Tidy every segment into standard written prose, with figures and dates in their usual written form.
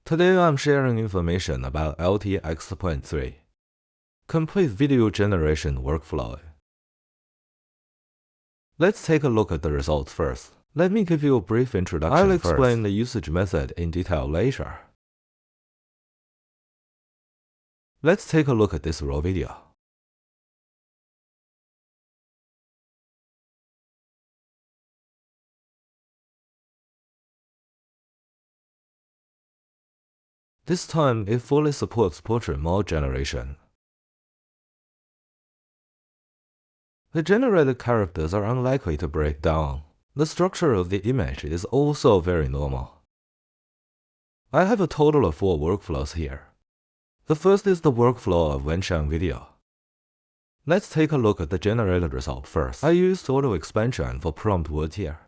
Today I'm sharing information about LTX 0.3 complete video generation workflow. Let's take a look at the results first. Let me give you a brief introduction. I'll explain the usage method in detail later. Let's take a look at this raw video. This time, it fully supports portrait mode generation. The generated characters are unlikely to break down. The structure of the image is also very normal. I have a total of 4 workflows here. The first is the workflow of Wuyangfeng video. Let's take a look at the generated result first. I used auto expansion for prompt word here.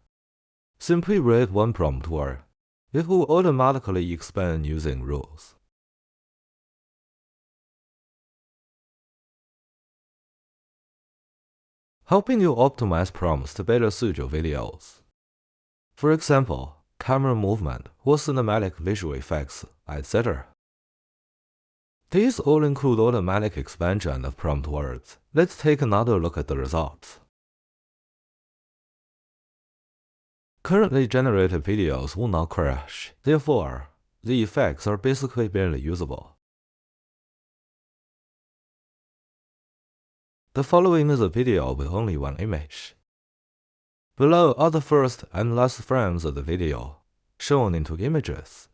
Simply read one prompt word. It will automatically expand using rules. Helping you optimize prompts to better suit your videos. For example, camera movement or cinematic visual effects, etc. These all include automatic expansion of prompt words. Let's take another look at the results. Currently generated videos will not crash. Therefore, the effects are basically barely usable. The following is a video with only one image. Below are the first and last frames of the video, shown into images.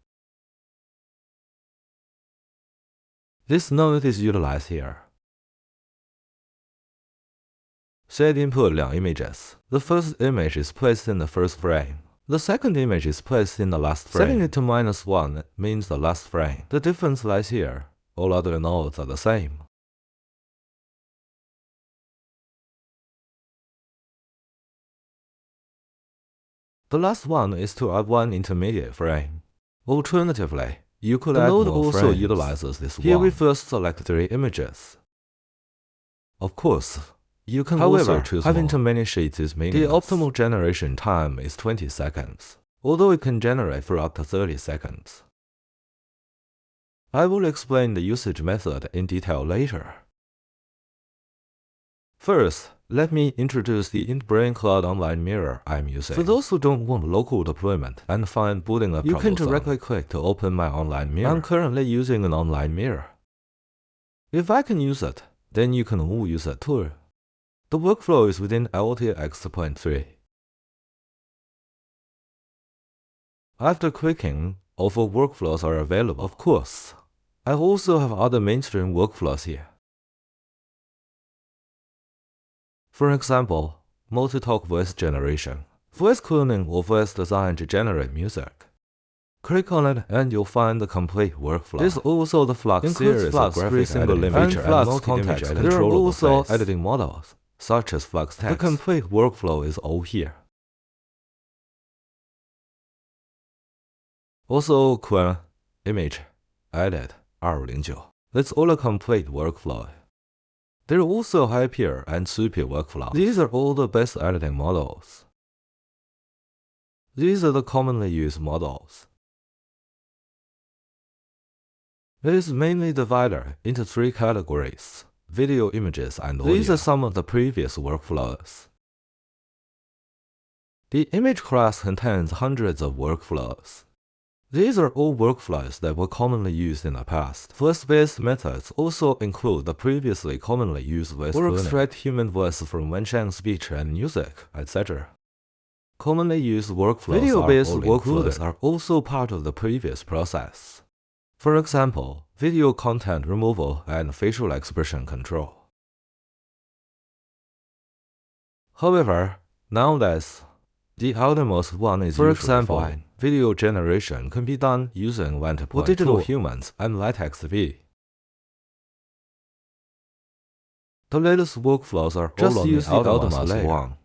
This node is utilized here. Set input 2 images. The first image is placed in the first frame. The second image is placed in the last frame. Setting it to -1 means the last frame. The difference lies here. All other nodes are the same. The last one is to add 1 intermediate frame. Alternatively, you could add more frames. The node also utilizes this one. Here we first select 3 images. Of course, you can also choose having too many sheets is meaningless. The optimal generation time is 20 seconds, although it can generate for up to 30 seconds. I will explain the usage method in detail later. First, let me introduce the IntBrain Cloud Online Mirror I'm using. For those who don't want local deployment and find booting up troublesome, you can directly click to open my online mirror. I'm currently using an online mirror. If I can use it, then you can all use it too. The workflow is within LTX 0.3. After clicking, all 4 workflows are available. Of course, I also have other mainstream workflows here. For example, multi-talk voice generation, voice cloning or voice design to generate music. Click on it and you'll find the complete workflow. There's also the Flux series of graphic single image and multi-context controllable. There are also editing models, such as Flux Text. The complete workflow is all here. Also, Quen, Image, Edit, 209. That's all a complete workflow. There are also Hyper and Super workflows. These are all the best editing models. These are the commonly used models. It is mainly divided into 3 categories: video, images, and audio. These are some of the previous workflows. The image class contains hundreds of workflows. These are all workflows that were commonly used in the past. Voice-based methods also include the previously commonly used voice cloning, or extract human voice from Wuyangfeng speech and music, etc. Commonly used workflows video-based workflows are also part of the previous process. For example, video content removal and facial expression control. However, nowadays, the outermost one is usually fine. Video generation can be done using WeChat digital humans and LTX V. The latest workflows are just all use the outermost one.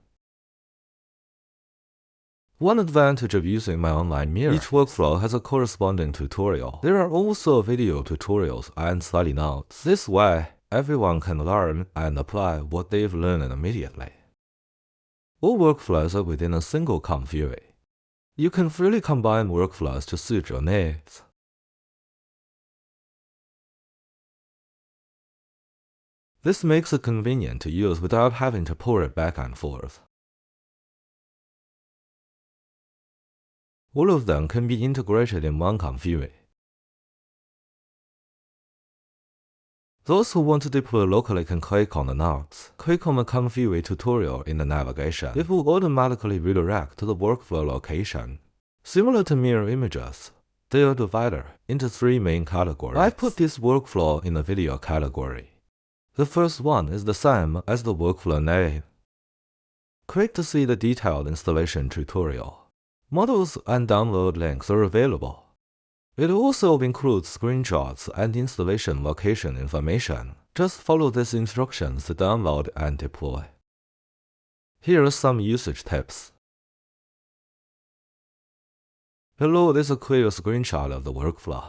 One advantage of using my online mirror, each workflow has a corresponding tutorial. There are also video tutorials and study notes. This way, everyone can learn and apply what they've learned immediately. All workflows are within a single ComfyUI. You can freely combine workflows to suit your needs. This makes it convenient to use without having to pull it back and forth. All of them can be integrated in one ComfyUI. Those who want to deploy locally can click on the nodes. Click on the ComfyUI tutorial in the navigation. It will automatically redirect to the workflow location. Similar to mirror images, they are divided into 3 main categories. I put this workflow in the video category. The first one is the same as the workflow name. Click to see the detailed installation tutorial. Models and download links are available. It also includes screenshots and installation location information. Just follow these instructions to download and deploy. Here are some usage tips. Below is a clear screenshot of the workflow.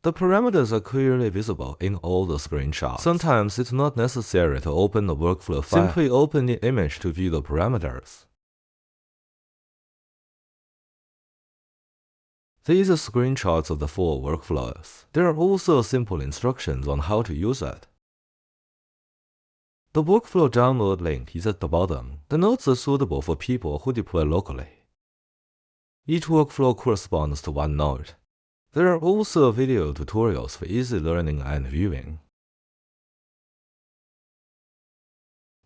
The parameters are clearly visible in all the screenshots. Sometimes it's not necessary to open the workflow file. Simply open the image to view the parameters. These are screenshots of the full workflows. There are also simple instructions on how to use it. The workflow download link is at the bottom. The nodes are suitable for people who deploy locally. Each workflow corresponds to one node. There are also video tutorials for easy learning and viewing.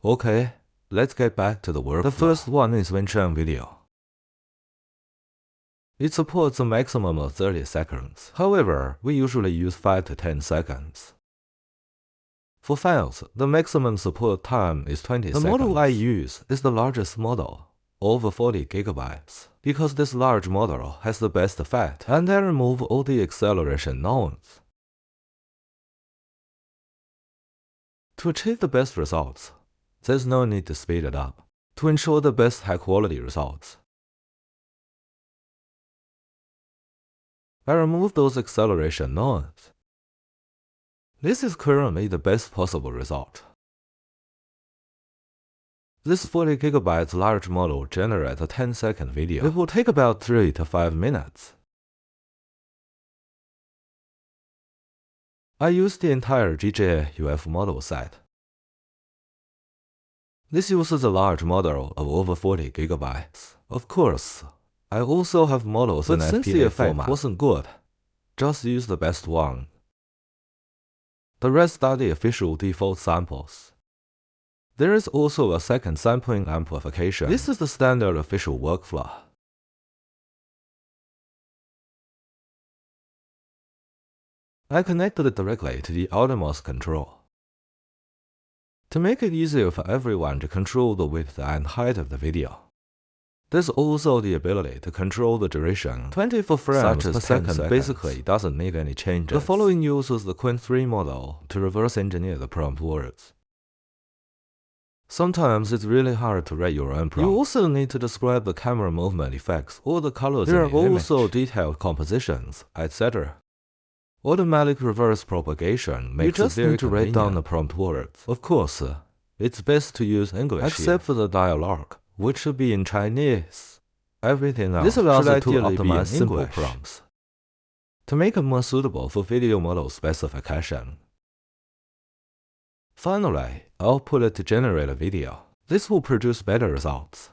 Okay, let's get back to the workflow. The first one is Wuyangfeng video. It supports a maximum of 30 seconds. However, we usually use 5 to 10 seconds. For files, the maximum support time is 20 seconds. The model I use is the largest model, over 40 GB, because this large model has the best effect, and I remove all the acceleration nodes. To achieve the best results, there's no need to speed it up. To ensure the best high-quality results, I remove those acceleration nodes. This is currently the best possible result. This 40 GB large model generates a 10-second video. It will take about 3 to 5 minutes. I use the entire GJUF model set. This uses a large model of over 40 GB. Of course, I also have models in FPA the effect format wasn't good, just use the best one. The rest are the official default samples. There is also a second sampling amplification. This is the standard official workflow. I connected it directly to the outermost control. To make it easier for everyone to control the width and height of the video, there's also the ability to control the duration. 24 frames per second basically doesn't need any changes. The following uses the Qwen 3 model to reverse engineer the prompt words. Sometimes it's really hard to write your own prompt. You also need to describe the camera movement effects or the colors in the image. There are also detailed compositions, etc. Automatic reverse propagation makes it very convenient. You just need to write down the prompt words. Of course, it's best to use English except for the dialogue, which should be in Chinese. Everything else should ideally be in simple prompts to make it more suitable for video model specification. Finally, I'll put it to generate a video. This will produce better results.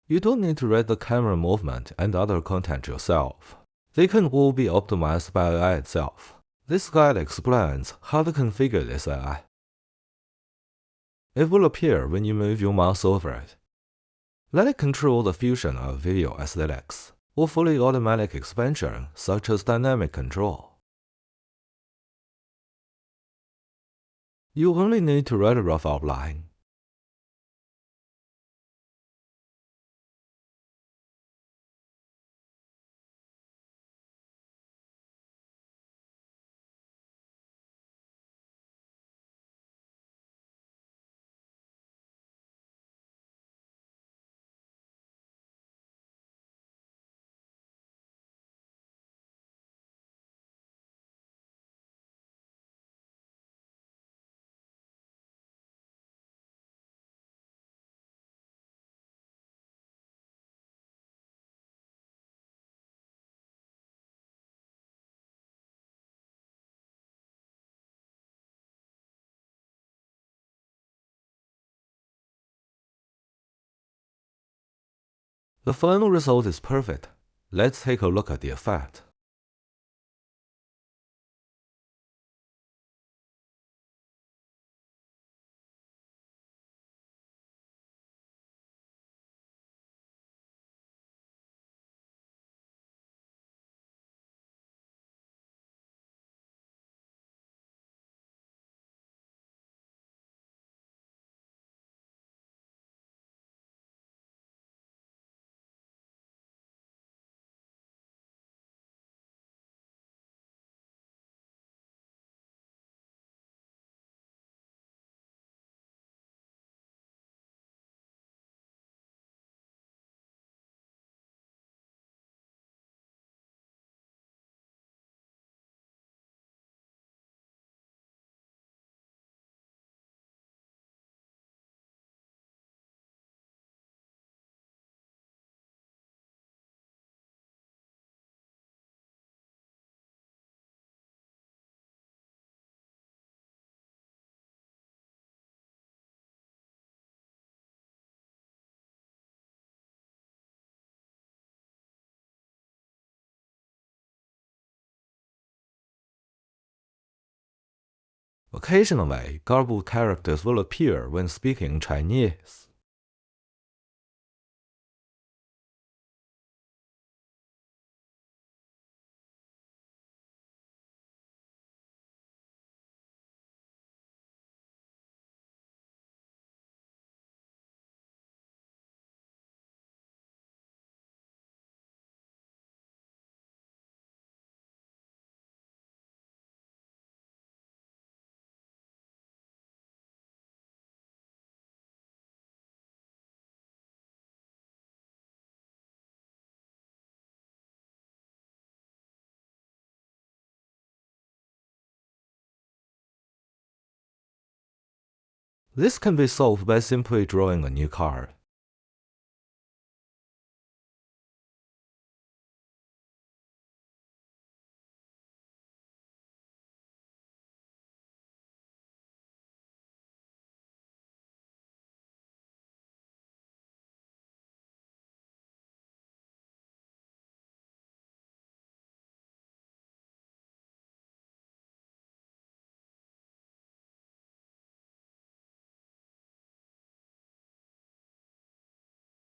You don't need to write the camera movement and other content yourself. They can all be optimized by AI itself. This guide explains how to configure this AI. It will appear when you move your mouse over it. Let it control the fusion of video aesthetics, or fully automatic expansion such as dynamic control. You only need to write a rough outline. The final result is perfect. Let's take a look at the effect. Occasionally, garbled characters will appear when speaking Chinese. This can be solved by simply drawing a new card.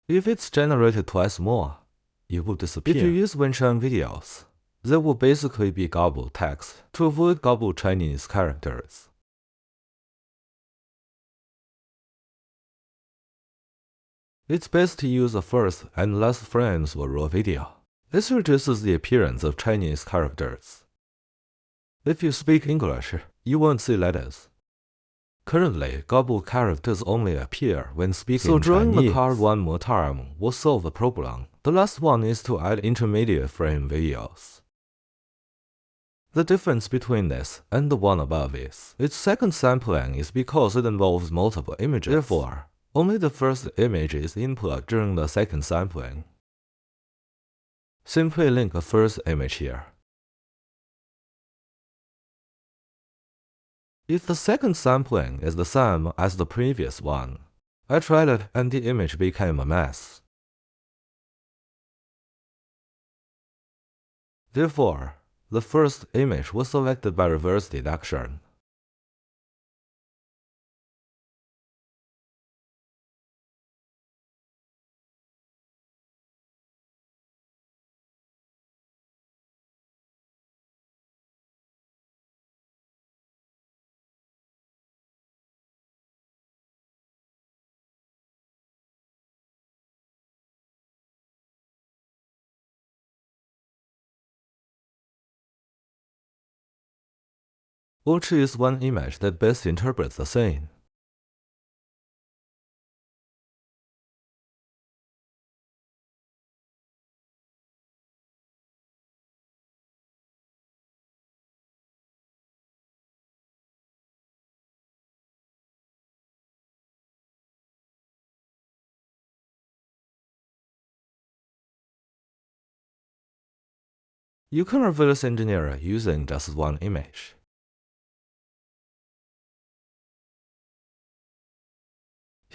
If it's generated twice more, it will disappear. If you use Wuyangfeng videos, there will basically be garbled text to avoid garbled Chinese characters. It's best to use the first and last frames for raw video. This reduces the appearance of Chinese characters. If you speak English, you won't see letters. Currently, garbled characters only appear when speaking Chinese. So drawing the card one more time will solve the problem. The last one is to add intermediate frame videos. The difference between this and the one above is, its second sampling is because it involves multiple images. Therefore, only the first image is input during the second sampling. Simply link the first image here. If the second sampling is the same as the previous one, I tried it and the image became a mess. Therefore, the first image was selected by reverse deduction. We'll choose one image that best interprets the scene. You can reverse engineer using just one image.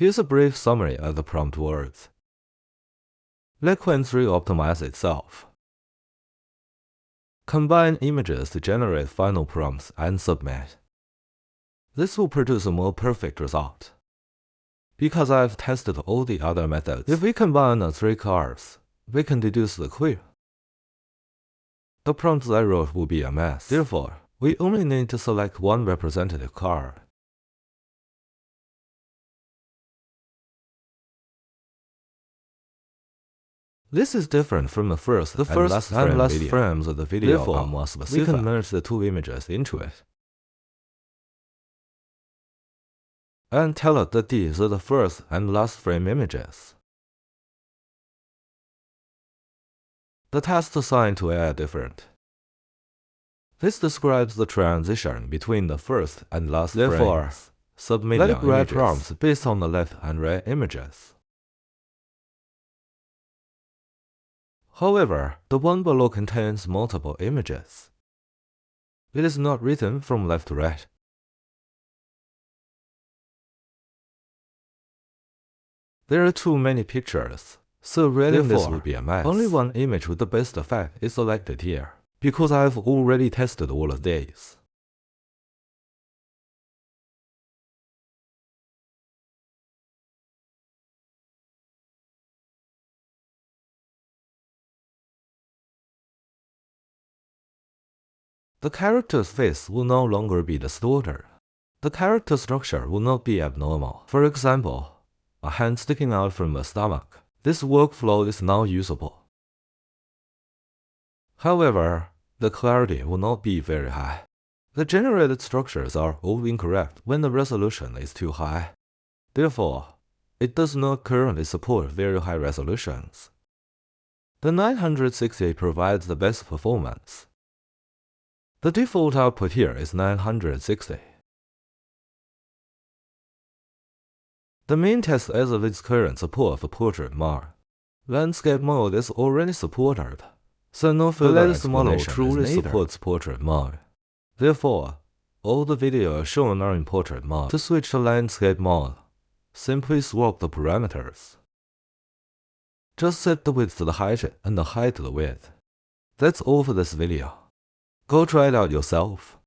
Here's a brief summary of the prompt words. Let Qwen 3 optimize itself. Combine images to generate final prompts and submit. This will produce a more perfect result. Because I've tested all the other methods, if we combine the 3 cars, we can deduce the queue. The prompts I wrote will be a mess. Therefore, we only need to select one representative car. This is different from the first and last frames of the video. Therefore, are more specific. We can merge the 2 images into it. And tell it that these are the first and last frame images. The tasks assigned to AI are different. This describes the transition between the first and last frames. Therefore, submit let it write prompts based on the left and right images. However, the one below contains multiple images. It is not written from left to right. There are too many pictures, so really this will be a mess. Only one image with the best effect is selected here, because I've already tested all of these. The character's face will no longer be distorted. The character structure will not be abnormal. For example, a hand sticking out from the stomach. This workflow is now usable. However, the clarity will not be very high. The generated structures are all incorrect when the resolution is too high. Therefore, it does not currently support very high resolutions. The 960 provides the best performance. The default output here is 960. The main test as of its current support for portrait mode. Landscape mode is already supported, so no further explanation truly supports portrait mode. Therefore, all the videos shown are in portrait mode. To switch to landscape mode, simply swap the parameters. Just set the width to the height and the height to the width. That's all for this video. Go try it out yourself.